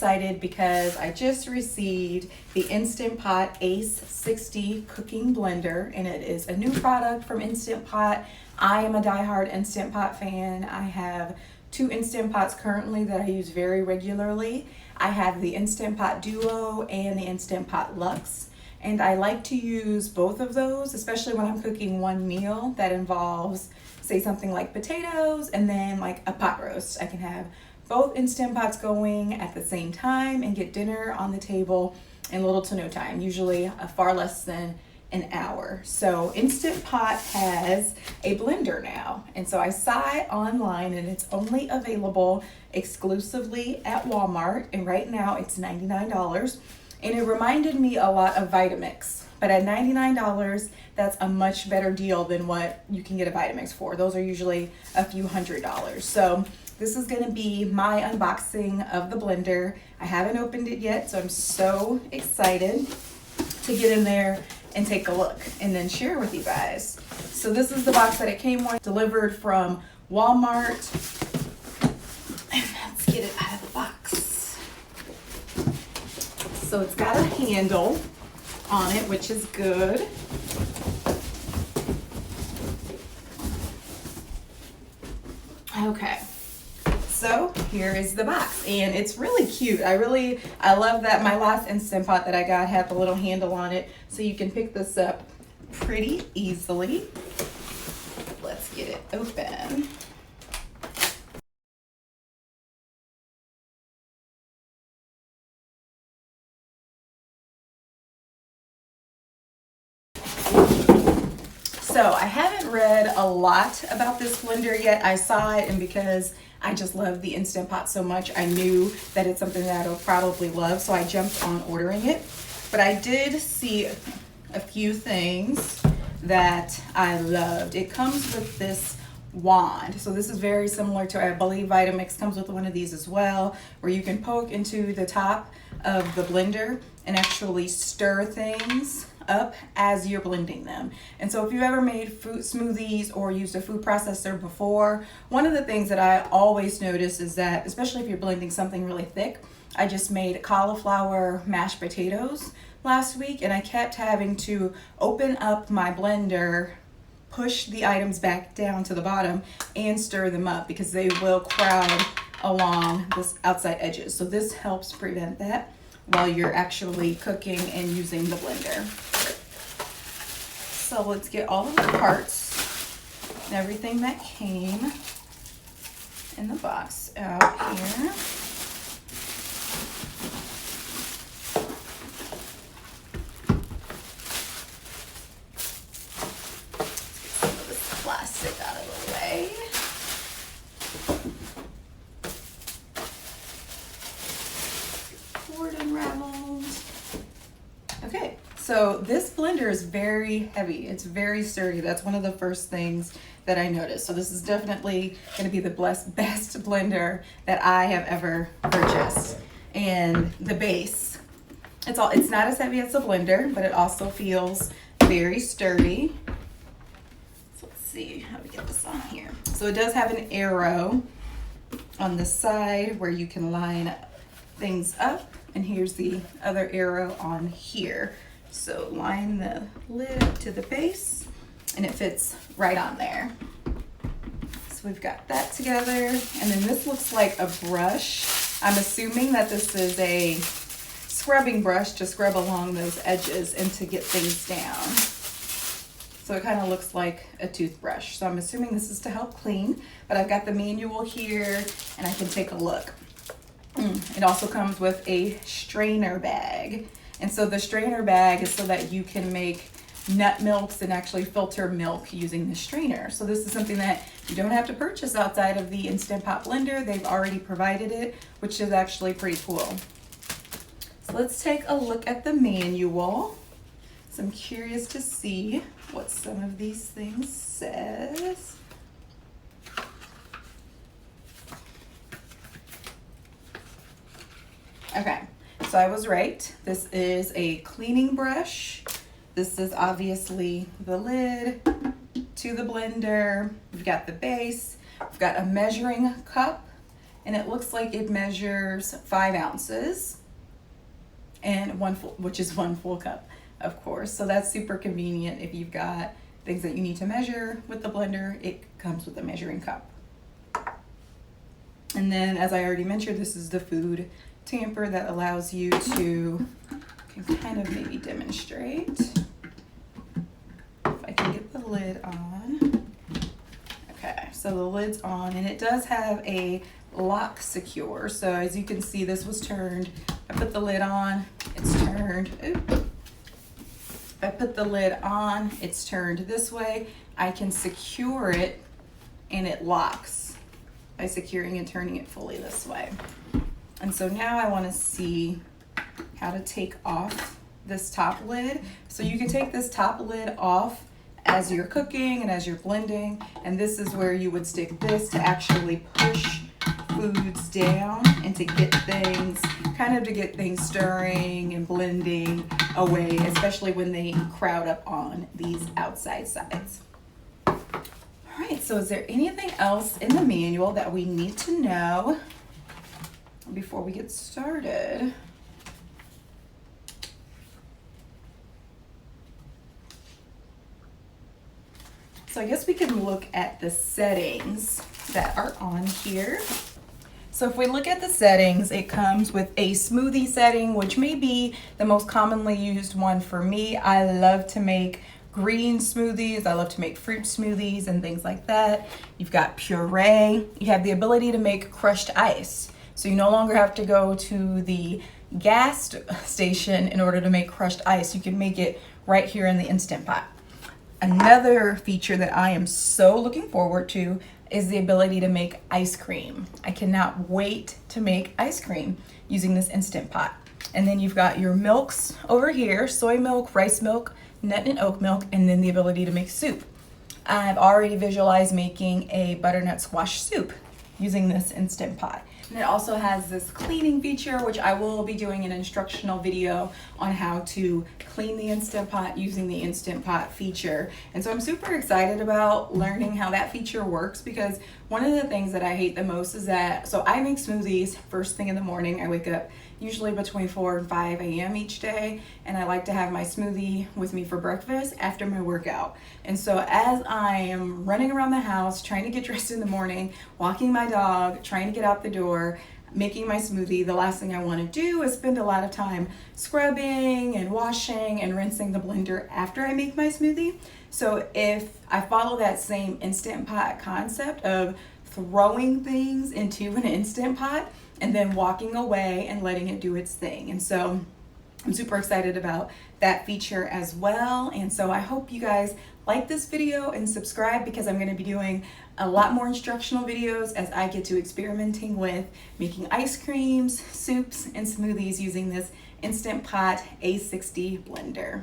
excited because I just received the Instant Pot Ace 60 cooking blender, and it is a new product from Instant Pot. I am a diehard Instant Pot fan. I have 2 Instant Pots currently that I use very regularly. I have the Instant Pot Duo and the Instant Pot Luxe, and I like to use both of those, especially when I'm cooking one meal that involves, say, something like potatoes and then like a pot roast. I can have both Instant Pots going at the same time and get dinner on the table in little to no time, usually far less than an hour. So Instant Pot has a blender now, and so I saw it online, and it's only available exclusively at Walmart, and right now it's $99. And it reminded me a lot of Vitamix, but at $99, that's a much better deal than what you can get a Vitamix for. Those are usually a few $100s. So this is gonna be my unboxing of the blender. I haven't opened it yet, so I'm so excited to get in there and take a look and then share with you guys. So this is the box that it came with, delivered from Walmart. And let's get it out of the box. So it's got a handle on it, which is good. Okay. So here is the box, and it's really cute. I love that my last Instant Pot that I got had the little handle on it, so you can pick this up pretty easily. Let's get it open. So I haven't read a lot about this blender yet. I saw it, and because I just love the Instant Pot so much, I knew that it's something that I'll probably love, so I jumped on ordering it. But I did see a few things that I loved. It comes with this wand. So this is very similar to, I believe Vitamix comes with one of these as well, where you can poke into the top of the blender and actually stir things up as you're blending them. And so if you've ever made fruit smoothies or used a food processor before, one of the things that I always notice is that, especially if you're blending something really thick, I just made cauliflower mashed potatoes last week, and I kept having to open up my blender, push the items back down to the bottom, and stir them up because they will crowd along the outside edges. So this helps prevent that while you're actually cooking and using the blender. So let's get all of the parts and everything that came in the box out here. Let's get some of this plastic out of the way. Cord unraveled. Okay, so this blender is very heavy. It's very sturdy. That's one of the first things that I noticed. So this is definitely going to be the best blender that I have ever purchased. And the base, it's not as heavy as the blender, but it also feels very sturdy. So let's see how we get this on here. So it does have an arrow on the side where you can line things up, and here's the other arrow on here. So line the lid up to the base, and it fits right on there. So we've got that together, and then this looks like a brush. I'm assuming that this is a scrubbing brush to scrub along those edges and to get things down. So it kind of looks like a toothbrush. So I'm assuming this is to help clean, but I've got the manual here and I can take a look. It also comes with a strainer bag. And so the strainer bag is so that you can make nut milks and actually filter milk using the strainer. So this is something that you don't have to purchase outside of the Instant Pot blender. They've already provided it, which is actually pretty cool. So let's take a look at the manual. So I'm curious to see what some of these things says. Okay, so I was right. This is a cleaning brush. This is obviously the lid to the blender. We've got the base. We've got a measuring cup and it looks like it measures 5 ounces and which is 1 full cup, of course. So that's super convenient if you've got things that you need to measure with the blender. It comes with a measuring cup. And then, as I already mentioned, this is the food tamper that allows you to, can kind of maybe demonstrate. If I can get the lid on. Okay, so the lid's on, and it does have a lock secure. So as you can see, this was turned. I put the lid on, it's turned. Oop. If I put the lid on, it's turned this way. I can secure it, and it locks by securing and turning it fully this way. And so now I want to see how to take off this top lid. So you can take this top lid off as you're cooking and as you're blending, and this is where you would stick this to actually push foods down and to get things, to get things stirring and blending away, especially when they crowd up on these outside sides. All right, so is there anything else in the manual that we need to know before we get started? So I guess we can look at the settings that are on here. So if we look at the settings, it comes with a smoothie setting, which may be the most commonly used one for me. I love to make green smoothies. I love to make fruit smoothies and things like that. You've got puree. You have the ability to make crushed ice. So you no longer have to go to the gas station in order to make crushed ice. You can make it right here in the Instant Pot. Another feature that I am so looking forward to is the ability to make ice cream. I cannot wait to make ice cream using this Instant Pot. And then you've got your milks over here, soy milk, rice milk, nut and oat milk, and then the ability to make soup. I've already visualized making a butternut squash soup using this Instant Pot. And it also has this cleaning feature, which I will be doing an instructional video on how to clean the Instant Pot using the Instant Pot feature. And so I'm super excited about learning how that feature works, because one of the things that I hate the most is that, so I make smoothies first thing in the morning. I wake up usually between 4 and 5 a.m. each day, and I like to have my smoothie with me for breakfast after my workout. And so as I am running around the house, trying to get dressed in the morning, walking my dog, trying to get out the door, making my smoothie, the last thing I want to do is spend a lot of time scrubbing and washing and rinsing the blender after I make my smoothie. So if I follow that same Instant Pot concept of throwing things into an Instant Pot and then walking away and letting it do its thing. And so I'm super excited about that feature as well. And so I hope you guys like this video and subscribe, because I'm going to be doing a lot more instructional videos as I get to experimenting with making ice creams, soups, and smoothies using this Instant Pot A60 blender.